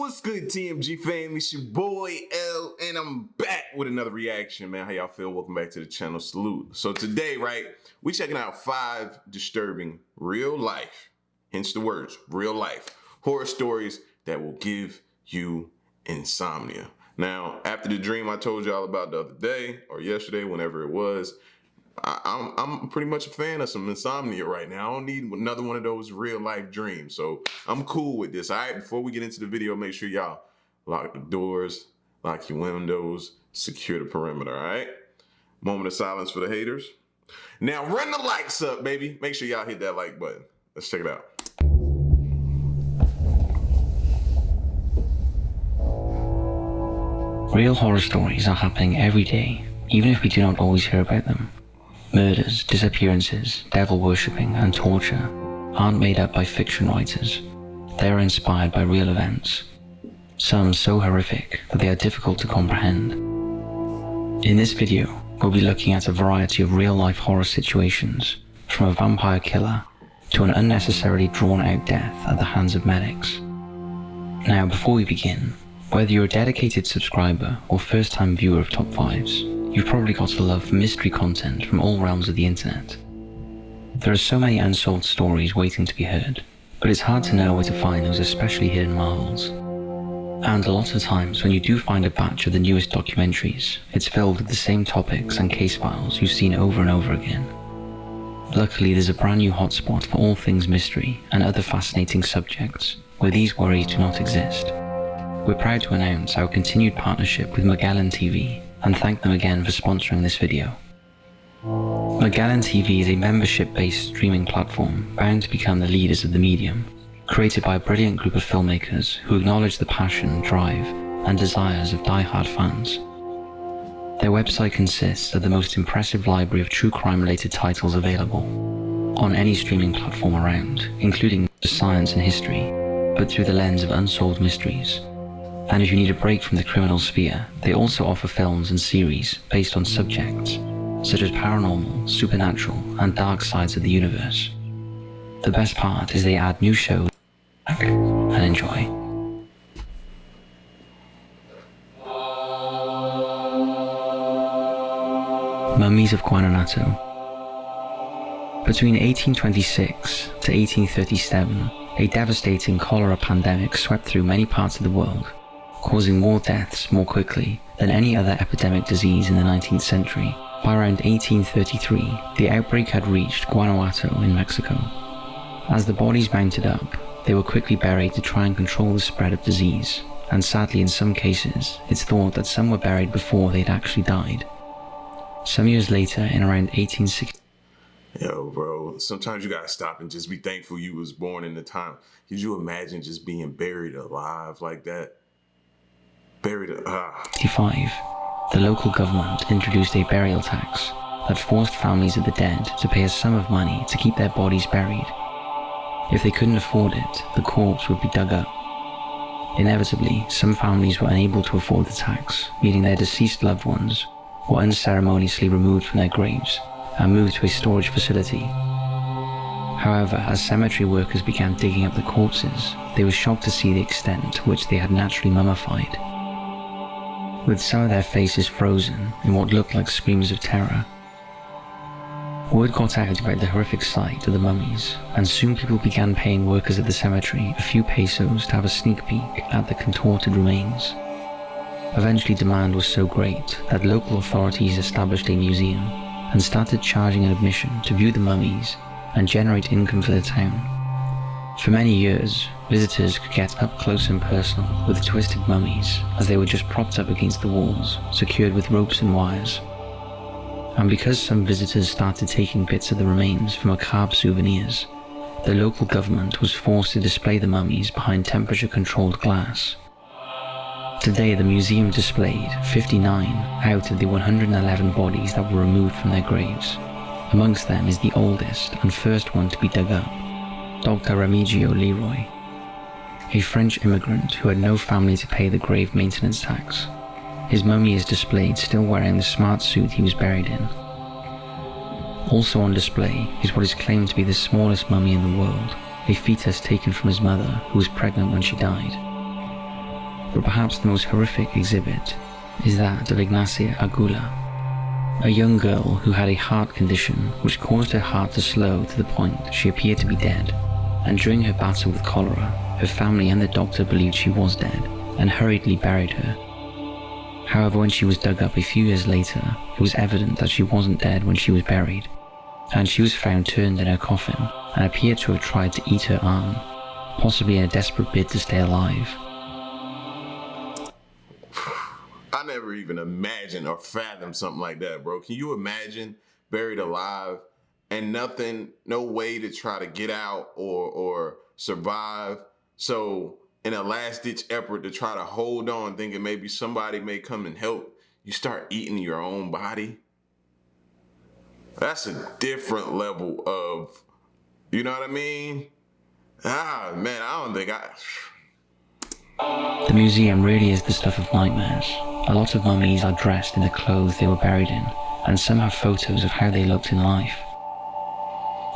What's good, TMG fam? It's your boy L, and I'm back with another reaction, man. How y'all feel? Welcome back to the channel. Salute. So today, right, we checking out 5 disturbing real life, hence the words, real life, horror stories that will give you insomnia. Now, after the dream I told y'all about the other day, or yesterday, whenever it was, I'm pretty much a fan of some insomnia right now. I don't need another one of those real life dreams. So I'm cool with this. All right, before we get into the video, make sure y'all lock the doors, lock your windows, secure the perimeter, all right? Moment of silence for the haters. Now run the lights up, baby. Make sure y'all hit that like button. Let's check it out. Real horror stories are happening every day, even if we do not always hear about them. Murders, disappearances, devil worshipping, and torture aren't made up by fiction writers. They are inspired by real events, some so horrific that they are difficult to comprehend. In this video, we'll be looking at a variety of real-life horror situations, from a vampire killer to an unnecessarily drawn-out death at the hands of medics. Now, before we begin, whether you're a dedicated subscriber or first-time viewer of Top 5s, you've probably got a love for mystery content from all realms of the internet. There are so many unsolved stories waiting to be heard, but it's hard to know where to find those especially hidden marvels. And a lot of times when you do find a batch of the newest documentaries, it's filled with the same topics and case files you've seen over and over again. Luckily, there's a brand new hotspot for all things mystery and other fascinating subjects, where these worries do not exist. We're proud to announce our continued partnership with Magellan TV, and thank them again for sponsoring this video. Magellan TV is a membership-based streaming platform bound to become the leaders of the medium, created by a brilliant group of filmmakers who acknowledge the passion, drive, and desires of die-hard fans. Their website consists of the most impressive library of true crime-related titles available on any streaming platform around, including science and history, but through the lens of unsolved mysteries. And if you need a break from the criminal sphere, they also offer films and series based on subjects such as paranormal, supernatural, and dark sides of the universe. The best part is they add new shows and enjoy. Mummies of Guanajuato. Between 1826 to 1837, a devastating cholera pandemic swept through many parts of the world, causing more deaths more quickly than any other epidemic disease in the 19th century. By around 1833, the outbreak had reached Guanajuato in Mexico. As the bodies mounted up, they were quickly buried to try and control the spread of disease, and sadly in some cases, it's thought that some were buried before they'd actually died. Some years later, in around 1860... Yo, bro, sometimes you gotta stop and just be thankful you was born in the time. Could you imagine just being buried alive like that? The local government introduced a burial tax that forced families of the dead to pay a sum of money to keep their bodies buried. If they couldn't afford it, the corpse would be dug up. Inevitably, some families were unable to afford the tax, meaning their deceased loved ones were unceremoniously removed from their graves and moved to a storage facility. However, as cemetery workers began digging up the corpses, they were shocked to see the extent to which they had naturally mummified, with some of their faces frozen in what looked like screams of terror. Word got out about the horrific sight of the mummies, and soon people began paying workers at the cemetery a few pesos to have a sneak peek at the contorted remains. Eventually, demand was so great that local authorities established a museum and started charging an admission to view the mummies and generate income for the town. For many years, visitors could get up close and personal with the twisted mummies as they were just propped up against the walls, secured with ropes and wires. And because some visitors started taking bits of the remains for macabre souvenirs, the local government was forced to display the mummies behind temperature-controlled glass. Today, the museum displayed 59 out of the 111 bodies that were removed from their graves. Amongst them is the oldest and first one to be dug up, Dr. Remigio Leroy, a French immigrant who had no family to pay the grave maintenance tax. His mummy is displayed still wearing the smart suit he was buried in. Also on display is what is claimed to be the smallest mummy in the world, a fetus taken from his mother who was pregnant when she died. but perhaps the most horrific exhibit is that of Ignacia Agula, a young girl who had a heart condition which caused her heart to slow to the point she appeared to be dead, and during her battle with cholera, her family and the doctor believed she was dead and hurriedly buried her. However, when she was dug up a few years later, it was evident that she wasn't dead when she was buried, and she was found turned in her coffin and appeared to have tried to eat her arm, possibly in a desperate bid to stay alive. I never even imagined or fathomed something like that, bro. Can you imagine buried alive and nothing, no way to try to get out or survive? So in a last ditch effort to try to hold on, thinking maybe somebody may come and help, you start eating your own body? That's a different level of, you know what I mean? Man, I don't think The museum really is the stuff of nightmares. A lot of mummies are dressed in the clothes they were buried in, and some have photos of how they looked in life.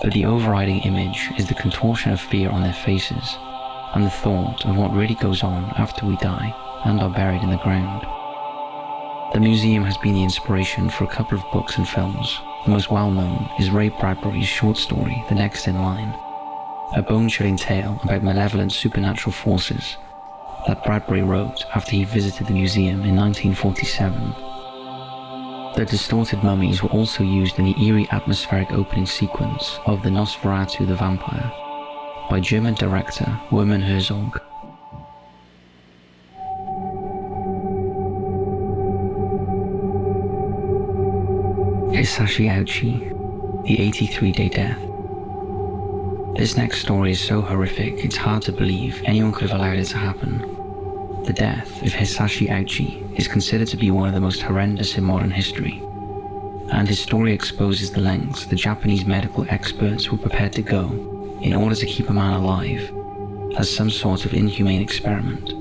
But the overriding image is the contortion of fear on their faces, and the thought of what really goes on after we die and are buried in the ground. The museum has been the inspiration for a couple of books and films. The most well-known is Ray Bradbury's short story, The Next in Line, a bone-chilling tale about malevolent supernatural forces that Bradbury wrote after he visited the museum in 1947. The distorted mummies were also used in the eerie atmospheric opening sequence of The Nosferatu the Vampire by German director Werner Herzog. Hisashi Ouchi, the 83-day death. This next story is so horrific it's hard to believe anyone could have allowed it to happen. The death of Hisashi Ouchi is considered to be one of the most horrendous in modern history, and his story exposes the lengths the Japanese medical experts were prepared to go in order to keep a man alive as some sort of inhumane experiment.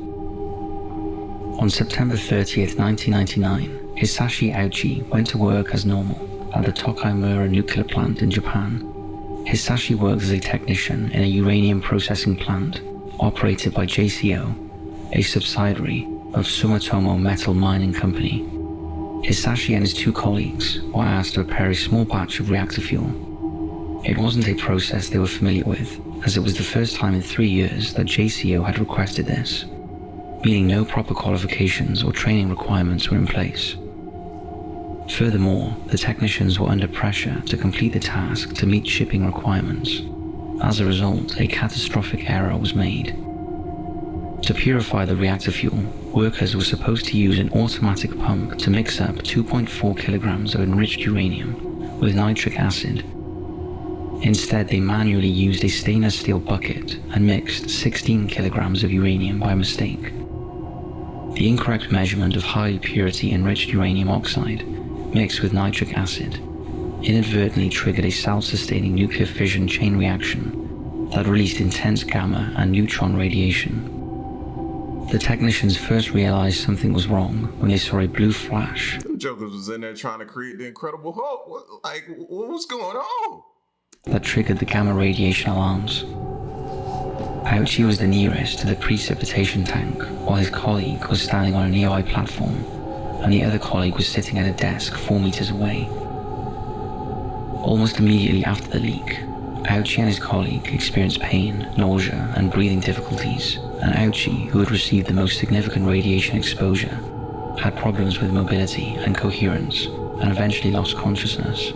On September 30th, 1999, Hisashi Ouchi went to work as normal at the Tokaimura nuclear plant in Japan. Hisashi worked as a technician in a uranium processing plant operated by JCO, a subsidiary of Sumitomo Metal Mining Company. Hisashi and his two colleagues were asked to prepare a small batch of reactor fuel. It wasn't a process they were familiar with, as it was the first time in 3 years that JCO had requested this, meaning no proper qualifications or training requirements were in place. Furthermore, the technicians were under pressure to complete the task to meet shipping requirements. As a result, a catastrophic error was made. To purify the reactor fuel, workers were supposed to use an automatic pump to mix up 2.4 kilograms of enriched uranium with nitric acid. Instead, they manually used a stainless steel bucket and mixed 16 kilograms of uranium by mistake. The incorrect measurement of high purity enriched uranium oxide mixed with nitric acid inadvertently triggered a self-sustaining nuclear fission chain reaction that released intense gamma and neutron radiation. The technicians first realized something was wrong when they saw a blue flash. The Jokers was in there trying to create the Incredible Hulk. What was going on? That triggered the gamma radiation alarms. Ouchi was the nearest to the precipitation tank, while his colleague was standing on a nearby platform, and the other colleague was sitting at a desk 4 meters away. Almost immediately after the leak, Ouchi and his colleague experienced pain, nausea, and breathing difficulties, and Ouchi, who had received the most significant radiation exposure, had problems with mobility and coherence, and eventually lost consciousness.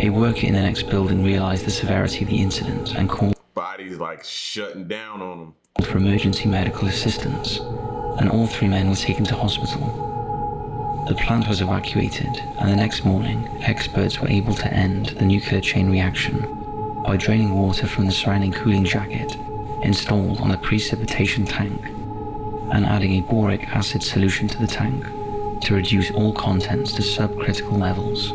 A worker in the next building realized the severity of the incident and called Body's like shutting down on them for emergency medical assistance, and all 3 men were taken to hospital. The plant was evacuated, and the next morning, experts were able to end the nuclear chain reaction by draining water from the surrounding cooling jacket installed on the precipitation tank and adding a boric acid solution to the tank to reduce all contents to subcritical levels.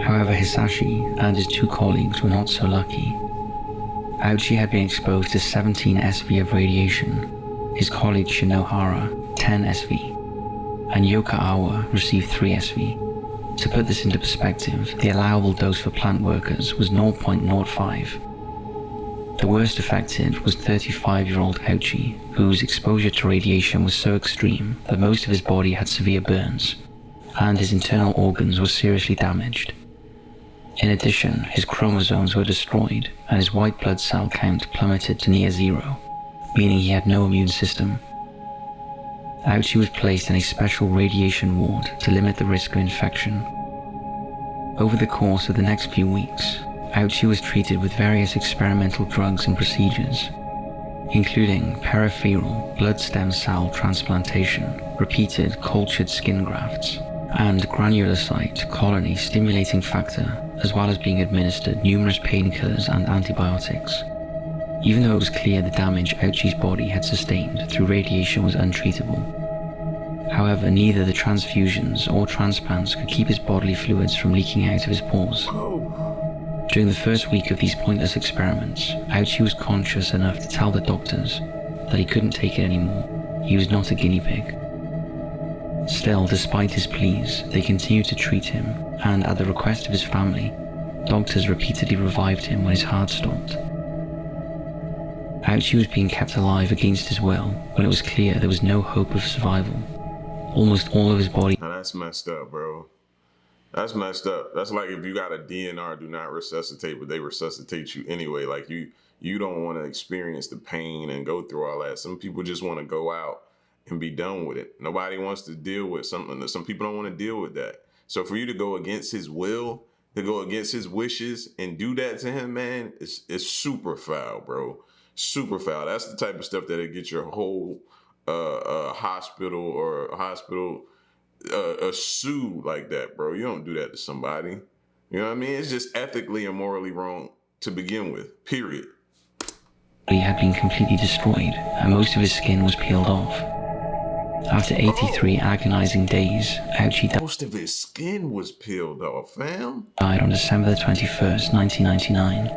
However, Hisashi and his 2 colleagues were not so lucky. Ouchi had been exposed to 17 SV of radiation, his colleague Shinohara 10 SV, and Yokaawa received 3 SV. To put this into perspective, the allowable dose for plant workers was 0.05. The worst affected was 35-year-old Ouchie, whose exposure to radiation was so extreme that most of his body had severe burns, and his internal organs were seriously damaged. In addition, his chromosomes were destroyed, and his white blood cell count plummeted to near zero, meaning he had no immune system. Ouchie was placed in a special radiation ward to limit the risk of infection. Over the course of the next few weeks, Ouchie was treated with various experimental drugs and procedures, including peripheral blood stem cell transplantation, repeated cultured skin grafts, and granulocyte colony stimulating factor, as well as being administered numerous painkillers and antibiotics. Even though it was clear the damage Ouchie's body had sustained through radiation was untreatable. However, neither the transfusions or transplants could keep his bodily fluids from leaking out of his pores. During the first week of these pointless experiments, Ouchie was conscious enough to tell the doctors that he couldn't take it anymore. He was not a guinea pig. Still, despite his pleas, they continued to treat him, and at the request of his family, doctors repeatedly revived him when his heart stopped. Ouchie was being kept alive against his will when it was clear there was no hope of survival. Almost all of his body... Now that's messed up, bro. That's messed up. That's like if you got a DNR, do not resuscitate, but they resuscitate you anyway. Like you don't want to experience the pain and go through all that. Some people just want to go out and be done with it. Nobody wants to deal with something that some people don't want to deal with that. So for you to go against his will, to go against his wishes and do that to him, man, it's super foul, bro. Super foul. That's the type of stuff that'll get your whole hospital sue like that, bro. You don't do that to somebody. You know what I mean? It's just ethically and morally wrong to begin with, period. He had been completely destroyed, and most of his skin was peeled off. After 83 agonizing days, Ouchie Most of his skin was peeled off, fam. died on December the 21st, 1999,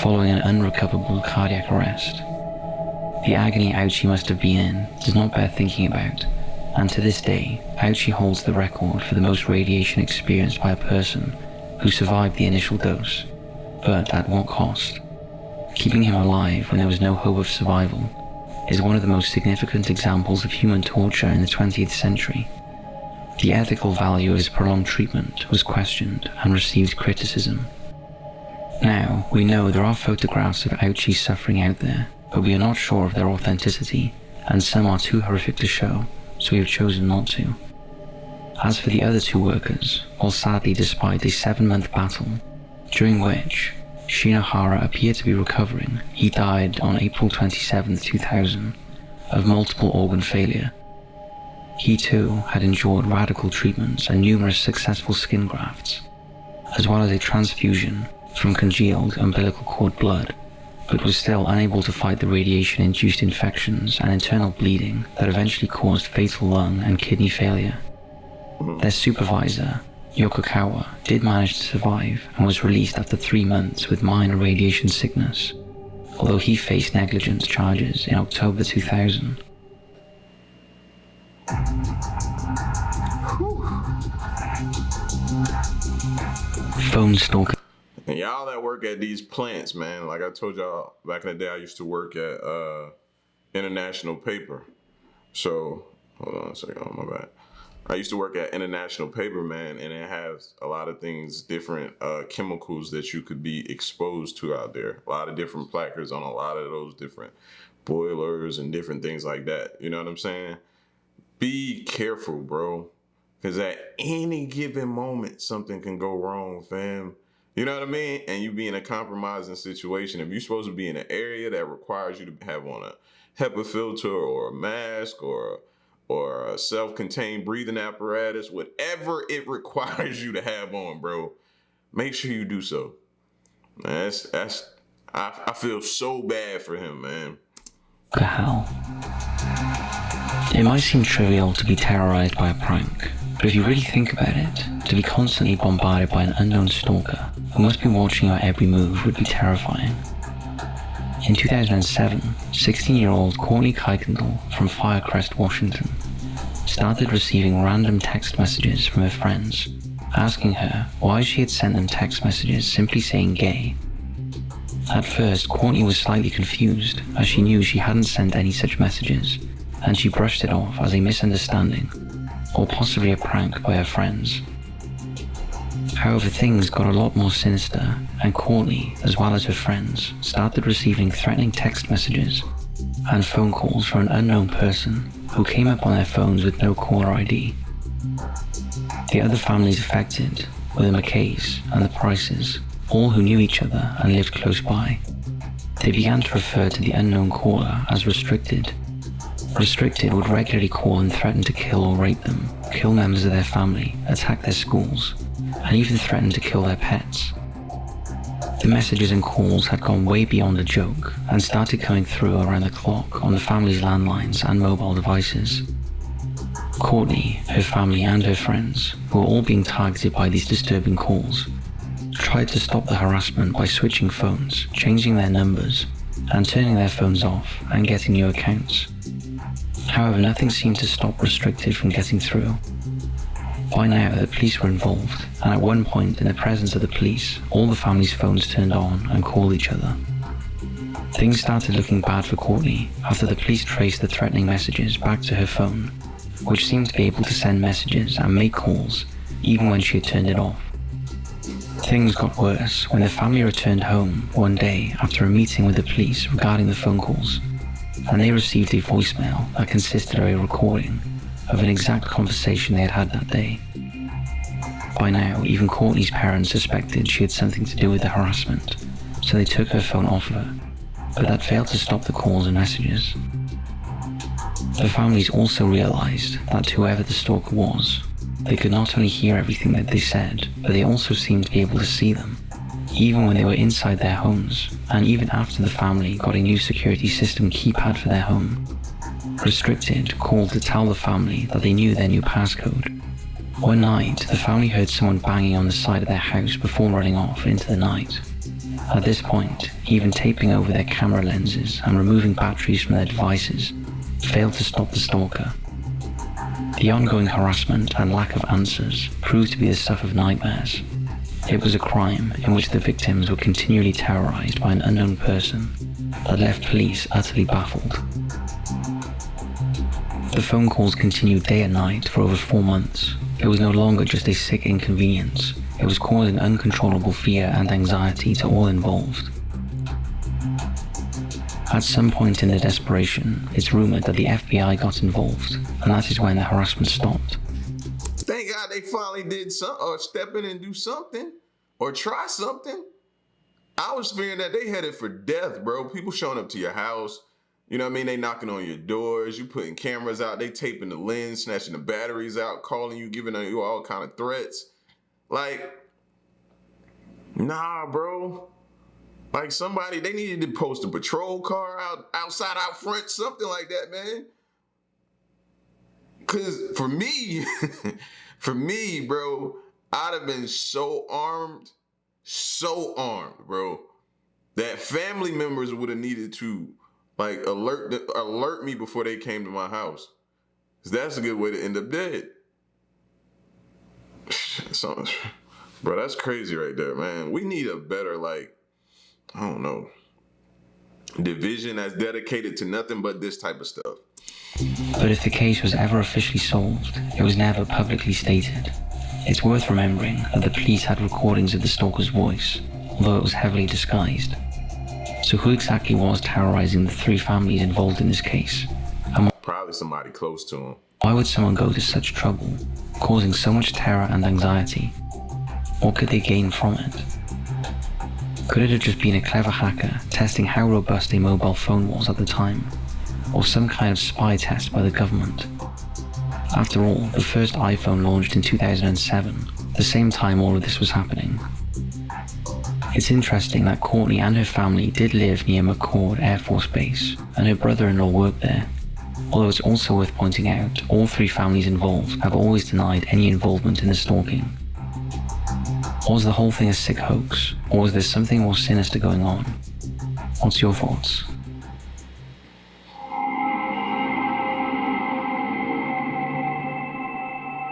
following an unrecoverable cardiac arrest. The agony Ouchie must have been in does not bear thinking about, and to this day, Ouchie holds the record for the most radiation experienced by a person who survived the initial dose, but at what cost? Keeping him alive when there was no hope of survival is one of the most significant examples of human torture in the 20th century. The ethical value of his prolonged treatment was questioned and received criticism. Now, we know there are photographs of Ouchie's suffering out there, but we are not sure of their authenticity, and some are too horrific to show, so we have chosen not to. As for the other two workers, well, sadly, despite a 7-month battle, during which Shinohara appeared to be recovering, he died on April 27, 2000, of multiple organ failure. He too had endured radical treatments and numerous successful skin grafts, as well as a transfusion from congealed umbilical cord blood, but was still unable to fight the radiation-induced infections and internal bleeding that eventually caused fatal lung and kidney failure. Their supervisor, Yokokawa, did manage to survive and was released after 3 months with minor radiation sickness, although he faced negligence charges in October 2000. Phone stalking. And y'all that work at these plants, man, like I told y'all back in the day, I used to work at International Paper. So, hold on a second, oh my bad. I used to work at International Paper, man, and it has a lot of things, different chemicals that you could be exposed to out there. A lot of different placards on a lot of those different boilers and different things like that. You know what I'm saying? Be careful, bro, because at any given moment, something can go wrong, fam. You know what I mean? And you be in a compromising situation. If you're supposed to be in an area that requires you to have on a HEPA filter or a mask or a self-contained breathing apparatus, whatever it requires you to have on, bro, make sure you do so. I feel so bad for him, man. The hell? It might seem trivial to be terrorized by a prank, but if you really think about it, to be constantly bombarded by an unknown stalker who must be watching your every move would be terrifying. In 2007, 16-year-old Courtney Kuykendall from Firecrest, Washington, started receiving random text messages from her friends, asking her why she had sent them text messages simply saying gay. At first, Courtney was slightly confused, as she knew she hadn't sent any such messages, and she brushed it off as a misunderstanding, or possibly a prank by her friends. However, things got a lot more sinister, and Courtney, as well as her friends, started receiving threatening text messages and phone calls from an unknown person who came up on their phones with no caller ID. The other families affected were the McKays and the Prices, all who knew each other and lived close by. They began to refer to the unknown caller as Restricted. Restricted would regularly call and threaten to kill or rape them, kill members of their family, attack their schools, and even threaten to kill their pets. The messages and calls had gone way beyond a joke and started coming through around the clock on the family's landlines and mobile devices. Courtney, her family and her friends, who were all being targeted by these disturbing calls, tried to stop the harassment by switching phones, changing their numbers, and turning their phones off and getting new accounts. However, nothing seemed to stop Restricted from getting through. By now, the police were involved, and at one point, in the presence of the police, all the family's phones turned on and called each other. Things started looking bad for Courtney after the police traced the threatening messages back to her phone, which seemed to be able to send messages and make calls even when she had turned it off. Things got worse when the family returned home one day after a meeting with the police regarding the phone calls, and they received a voicemail that consisted of a recording of an exact conversation they had had that day. By now, even Courtney's parents suspected she had something to do with the harassment, so they took her phone off of her, but that failed to stop the calls and messages. The families also realized that whoever the stalker was, they could not only hear everything that they said, but they also seemed to be able to see them, even when they were inside their homes, and even after the family got a new security system keypad for their home. Restricted called to tell the family that they knew their new passcode. One night, the family heard someone banging on the side of their house before running off into the night. At this point, even taping over their camera lenses and removing batteries from their devices failed to stop the stalker. The ongoing harassment and lack of answers proved to be the stuff of nightmares. It was a crime in which the victims were continually terrorized by an unknown person that left police utterly baffled. The phone calls continued day and night for over 4 months. It was no longer just a sick inconvenience. It was causing uncontrollable fear and anxiety to all involved. At some point in their desperation, it's rumored that the FBI got involved, and that is when the harassment stopped. Thank God they finally did something, or step in and do something, or try something. I was fearing that they headed for death, bro. People showing up to your house, you know what I mean? They knocking on your doors, you putting cameras out, they taping the lens, snatching the batteries out, calling you, giving you all kind of threats. Like, nah, bro. Like somebody, they needed to post a patrol car outside, out front, something like that, man. Cause for me, bro, I'd have been so armed, bro, that family members would have needed to like alert me before they came to my house. Cause that's a good way to end up dead. So, bro, that's crazy right there, man. We need a better, like, I don't know, division that's dedicated to nothing but this type of stuff. But if the case was ever officially solved, it was never publicly stated. It's worth remembering that the police had recordings of the stalker's voice, although it was heavily disguised. So who exactly was terrorizing the 3 families involved in this case? And probably somebody close to him. Why would someone go to such trouble, causing so much terror and anxiety? What could they gain from it? Could it have just been a clever hacker testing how robust a mobile phone was at the time, or some kind of spy test by the government? After all, the first iPhone launched in 2007, the same time all of this was happening. It's interesting that Courtney and her family did live near McCord Air Force Base, and her brother-in-law worked there. Although it's also worth pointing out, all 3 families involved have always denied any involvement in the stalking. Was the whole thing a sick hoax, or was there something more sinister going on? What's your thoughts?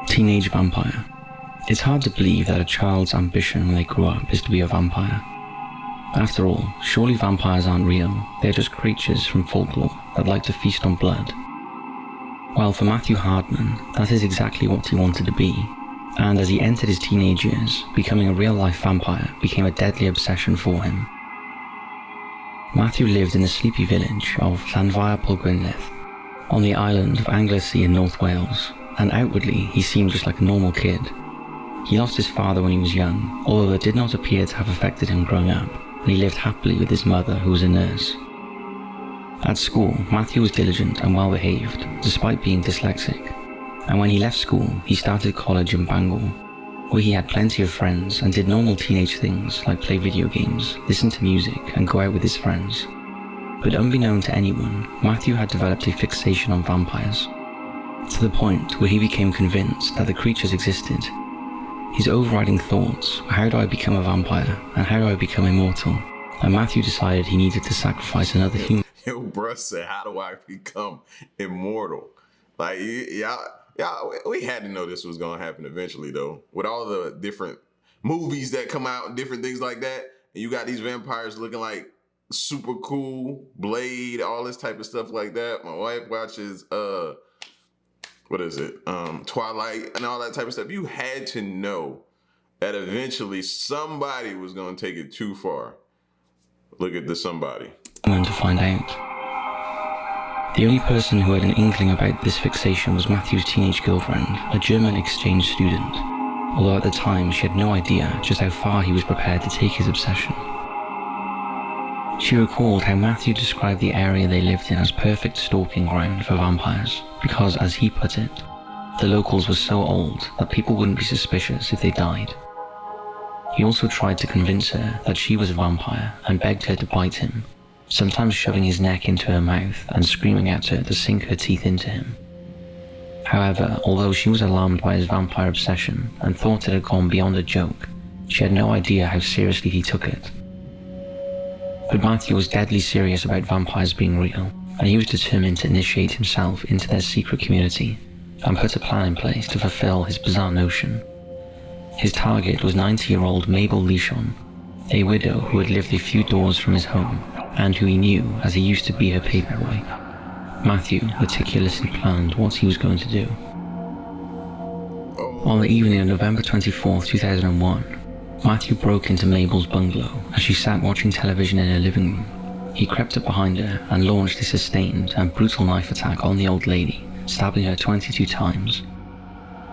Teenage vampire. It's hard to believe that a child's ambition when they grow up is to be a vampire. After all, surely vampires aren't real, they're just creatures from folklore that like to feast on blood. Well, for Matthew Hardman, that is exactly what he wanted to be, and as he entered his teenage years, becoming a real-life vampire became a deadly obsession for him. Matthew lived in the sleepy village of Llanfair Polgwynedd, on the island of Anglesey in North Wales, and outwardly he seemed just like a normal kid. He lost his father when he was young, although that did not appear to have affected him growing up, and he lived happily with his mother, who was a nurse. At school, Matthew was diligent and well-behaved, despite being dyslexic, and when he left school, he started college in Bangor, where he had plenty of friends and did normal teenage things like play video games, listen to music, and go out with his friends. But unbeknown to anyone, Matthew had developed a fixation on vampires, to the point where he became convinced that the creatures existed. His overriding thoughts were, how do I become a vampire, and how do I become immortal? And Matthew decided he needed to sacrifice another human. Yo, bruh said, how do I become immortal? Like, y'all, we had to know this was gonna happen eventually, though. With all the different movies that come out and different things like that, and you got these vampires looking like super cool, Blade, all this type of stuff like that. My wife watches, what is it? Twilight and all that type of stuff. You had to know that eventually somebody was gonna take it too far. Look at the somebody. To find out. The only person who had an inkling about this fixation was Matthew's teenage girlfriend, a German exchange student, although at the time she had no idea just how far he was prepared to take his obsession. She recalled how Matthew described the area they lived in as perfect stalking ground for vampires, because, as he put it, the locals were so old that people wouldn't be suspicious if they died. He also tried to convince her that she was a vampire and begged her to bite him, sometimes shoving his neck into her mouth and screaming at her to sink her teeth into him. However, although she was alarmed by his vampire obsession and thought it had gone beyond a joke, she had no idea how seriously he took it. But Matthew was deadly serious about vampires being real, and he was determined to initiate himself into their secret community and put a plan in place to fulfill his bizarre notion. His target was 90-year-old Mabel Leishon, a widow who had lived a few doors from his home and who he knew as he used to be her paperboy. Matthew meticulously planned what he was going to do. On the evening of November 24, 2001, Matthew broke into Mabel's bungalow as she sat watching television in her living room. He crept up behind her and launched a sustained and brutal knife attack on the old lady, stabbing her 22 times.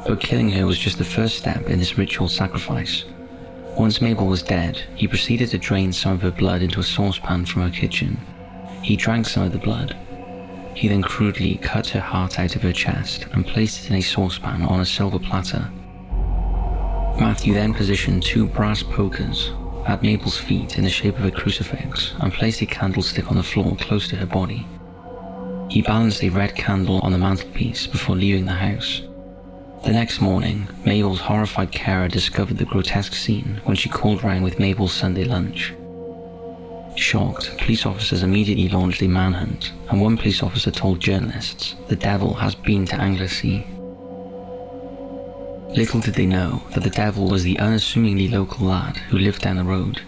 But killing her was just the first step in this ritual sacrifice. Once Mabel was dead, he proceeded to drain some of her blood into a saucepan from her kitchen. He drank some of the blood. He then crudely cut her heart out of her chest and placed it in a saucepan on a silver platter. Matthew then positioned 2 brass pokers at Mabel's feet in the shape of a crucifix and placed a candlestick on the floor close to her body. He balanced a red candle on the mantelpiece before leaving the house. The next morning, Mabel's horrified carer discovered the grotesque scene when she called round with Mabel's Sunday lunch. Shocked, police officers immediately launched a manhunt, and one police officer told journalists, "The devil has been to Anglesey." Little did they know that the devil was the unassumingly local lad who lived down the road.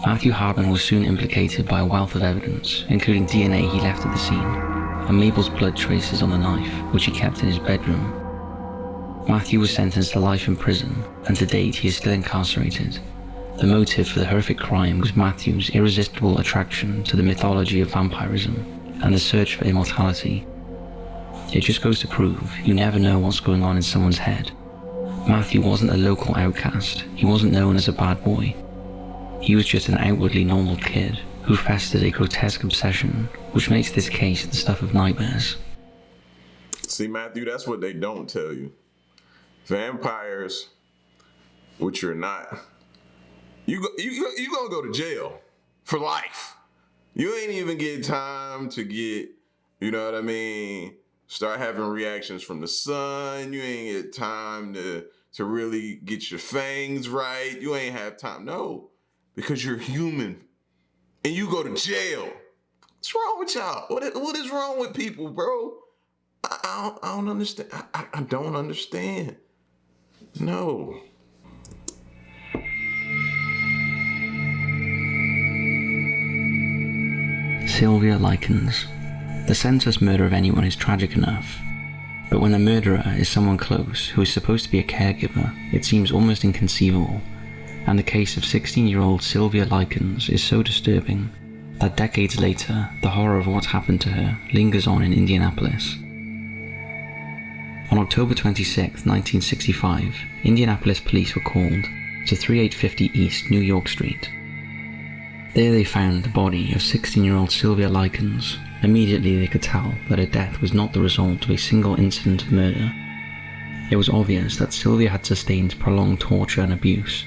Matthew Hardman was soon implicated by a wealth of evidence, including DNA he left at the scene, and Mabel's blood traces on the knife, which he kept in his bedroom. Matthew was sentenced to life in prison, and to date he is still incarcerated. The motive for the horrific crime was Matthew's irresistible attraction to the mythology of vampirism and the search for immortality. It just goes to prove you never know what's going on in someone's head. Matthew wasn't a local outcast. He wasn't known as a bad boy. He was just an outwardly normal kid who festered a grotesque obsession, which makes this case the stuff of nightmares. See, Matthew, that's what they don't tell you. Vampires, which you're not, you gonna go to jail for life. You ain't even get time to get, you know what I mean, start having reactions from the sun. You ain't get time to really get your fangs right. You ain't have time. No, because you're human and you go to jail. What's wrong with y'all? What is wrong with people, bro? I don't understand. I don't understand. No. Sylvia Likens. The senseless murder of anyone is tragic enough, but when the murderer is someone close who is supposed to be a caregiver, it seems almost inconceivable, and the case of 16-year-old Sylvia Likens is so disturbing that decades later, the horror of what happened to her lingers on in Indianapolis. On October 26, 1965, Indianapolis police were called to 3850 East New York Street. There they found the body of 16-year-old Sylvia Likens. Immediately they could tell that her death was not the result of a single incident of murder. It was obvious that Sylvia had sustained prolonged torture and abuse.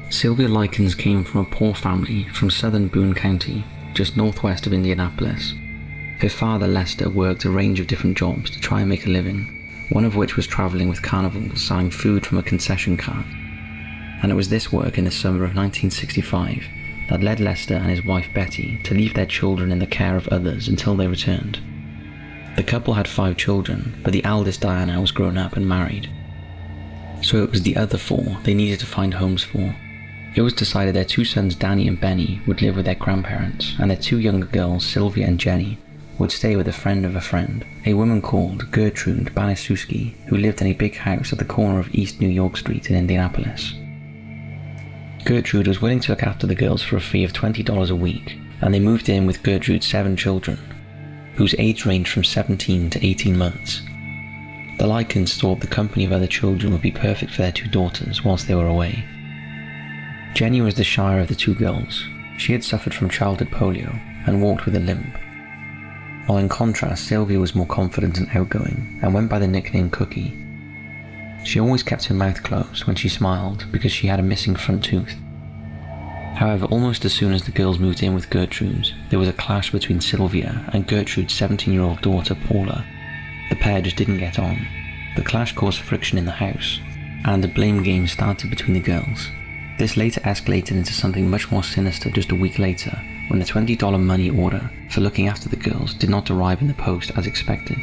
Sylvia Likens came from a poor family from southern Boone County, just northwest of Indianapolis. Her father, Lester, worked a range of different jobs to try and make a living, one of which was travelling with carnivals selling food from a concession cart. And it was this work in the summer of 1965 that led Lester and his wife Betty to leave their children in the care of others until they returned. The couple had 5 children, but the eldest, Diana, was grown up and married. So it was the other 4 they needed to find homes for. It was decided their 2 sons, Danny and Benny, would live with their grandparents, and their 2 younger girls, Sylvia and Jenny, would stay with a friend, a woman called Gertrude Banaszewski, who lived in a big house at the corner of East New York Street in Indianapolis. Gertrude was willing to look after the girls for a fee of $20 a week, and they moved in with Gertrude's 7 children, whose age ranged from 17 to 18 months. The Likens thought the company of other children would be perfect for their 2 daughters whilst they were away. Jenny was the shyer of the 2 girls. She had suffered from childhood polio and walked with a limp, while in contrast Sylvia was more confident and outgoing and went by the nickname Cookie. She always kept her mouth closed when she smiled because she had a missing front tooth. However, almost as soon as the girls moved in with Gertrude, there was a clash between Sylvia and Gertrude's 17-year-old daughter Paula. The pair just didn't get on. The clash caused friction in the house, and a blame game started between the girls. This later escalated into something much more sinister just a week later, when the $20 money order for looking after the girls did not arrive in the post as expected.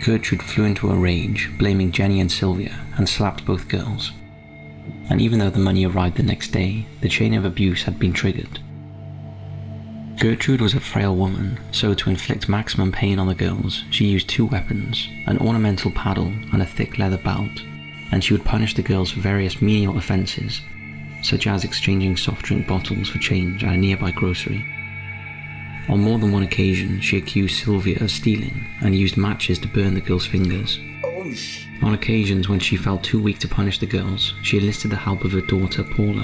Gertrude flew into a rage, blaming Jenny and Sylvia, and slapped both girls. And even though the money arrived the next day, the chain of abuse had been triggered. Gertrude was a frail woman, so to inflict maximum pain on the girls, she used 2 weapons, an ornamental paddle and a thick leather belt, and she would punish the girls for various menial offences, such as exchanging soft drink bottles for change at a nearby grocery. On more than one occasion, she accused Sylvia of stealing and used matches to burn the girls' fingers. On occasions when she felt too weak to punish the girls, she enlisted the help of her daughter Paula,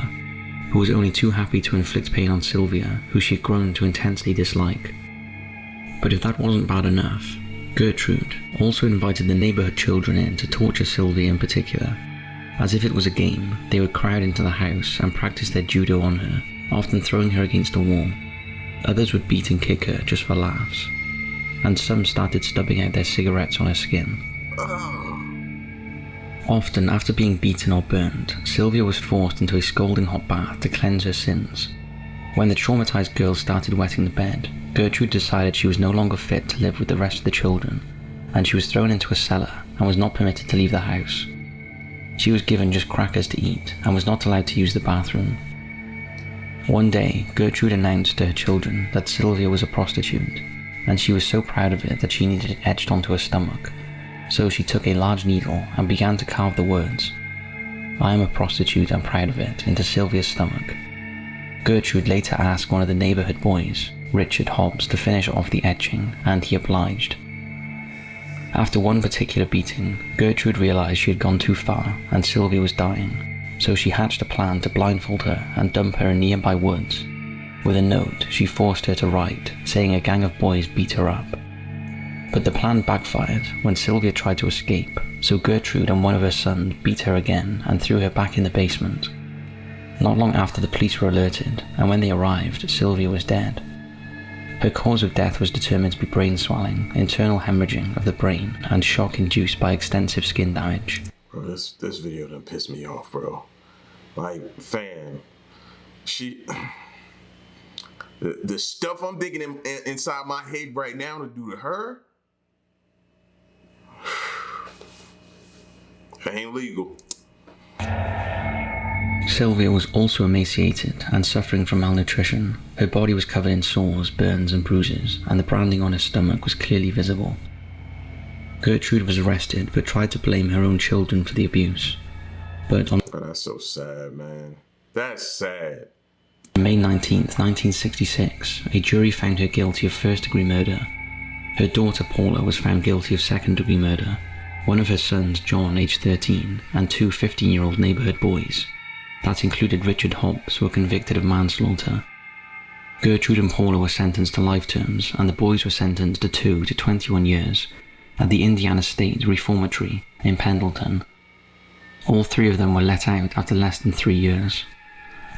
who was only too happy to inflict pain on Sylvia, who she had grown to intensely dislike. But if that wasn't bad enough, Gertrude also invited the neighbourhood children in to torture Sylvia in particular. As if it was a game, they would crowd into the house and practice their judo on her, often throwing her against a wall. Others would beat and kick her just for laughs, and some started stubbing out their cigarettes on her skin. Often, after being beaten or burned, Sylvia was forced into a scalding hot bath to cleanse her sins. When the traumatized girls started wetting the bed, Gertrude decided she was no longer fit to live with the rest of the children, and she was thrown into a cellar and was not permitted to leave the house. She was given just crackers to eat and was not allowed to use the bathroom. One day, Gertrude announced to her children that Sylvia was a prostitute, and she was so proud of it that she needed it etched onto her stomach. So she took a large needle and began to carve the words, "I am a prostitute and proud of it," into Sylvia's stomach. Gertrude later asked one of the neighbourhood boys, Richard Hobbs, to finish off the etching, and he obliged. After one particular beating, Gertrude realised she had gone too far and Sylvia was dying, so she hatched a plan to blindfold her and dump her in nearby woods. With a note, she forced her to write, saying a gang of boys beat her up. But the plan backfired when Sylvia tried to escape, so Gertrude and one of her sons beat her again and threw her back in the basement. Not long after, the police were alerted, and when they arrived, Sylvia was dead. Her cause of death was determined to be brain swelling, internal hemorrhaging of the brain, and shock induced by extensive skin damage. Bro, this video done pissed me off, bro. Like, fam, the stuff I'm thinking inside my head right now to do to her, it ain't legal. Sylvia was also emaciated and suffering from malnutrition. Her body was covered in sores, burns and bruises, and the branding on her stomach was clearly visible. Gertrude was arrested but tried to blame her own children for the abuse. But on that's so sad, man. That's sad. May 19th, 1966, a jury found her guilty of first-degree murder. Her daughter Paula was found guilty of second-degree murder. One of her sons, John, aged 13, and two 15-year-old neighborhood boys, that included Richard Hobbs, were convicted of manslaughter. Gertrude and Paula were sentenced to life terms, and the boys were sentenced to 2 to 21 years at the Indiana State Reformatory in Pendleton. All three of them were let out after less than 3 years.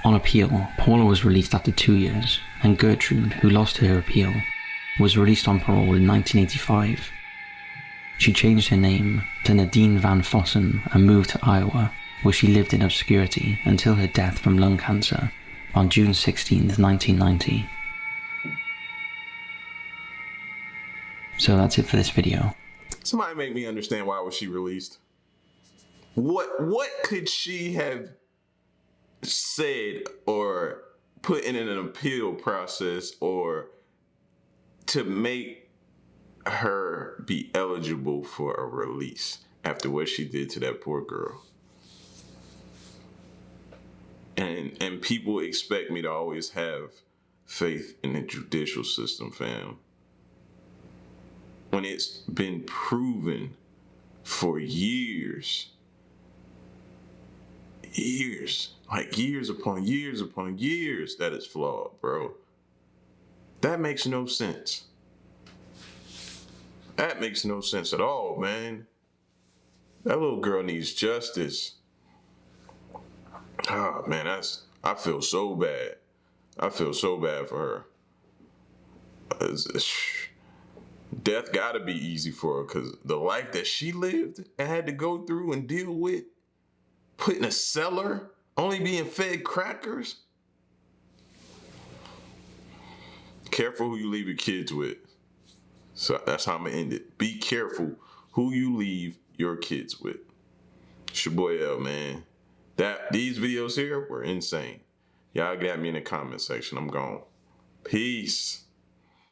On appeal, Paula was released after 2 years, and Gertrude, who lost her appeal, was released on parole in 1985. She changed her name to Nadine Van Fossen and moved to Iowa, where she lived in obscurity until her death from lung cancer on June 16, 1990. So that's it for this video. Somebody make me understand, why was she released? What could she have said or put in an appeal process or to make her be eligible for a release after what she did to that poor girl? And people expect me to always have faith in the judicial system, fam, when it's been proven for years, like years upon years upon years, that it's flawed, bro. That makes no sense. That makes no sense at all, man. That little girl needs justice. Oh, man, I feel so bad. I feel so bad for her. Death gotta be easy for her, because the life that she lived and had to go through and deal with, put in a cellar, only being fed crackers. Careful who you leave your kids with. So that's how I'm gonna end it. Be careful who you leave your kids with. It's your boy L, man. These videos here were insane. Y'all get at me in the comment section. I'm gone. Peace.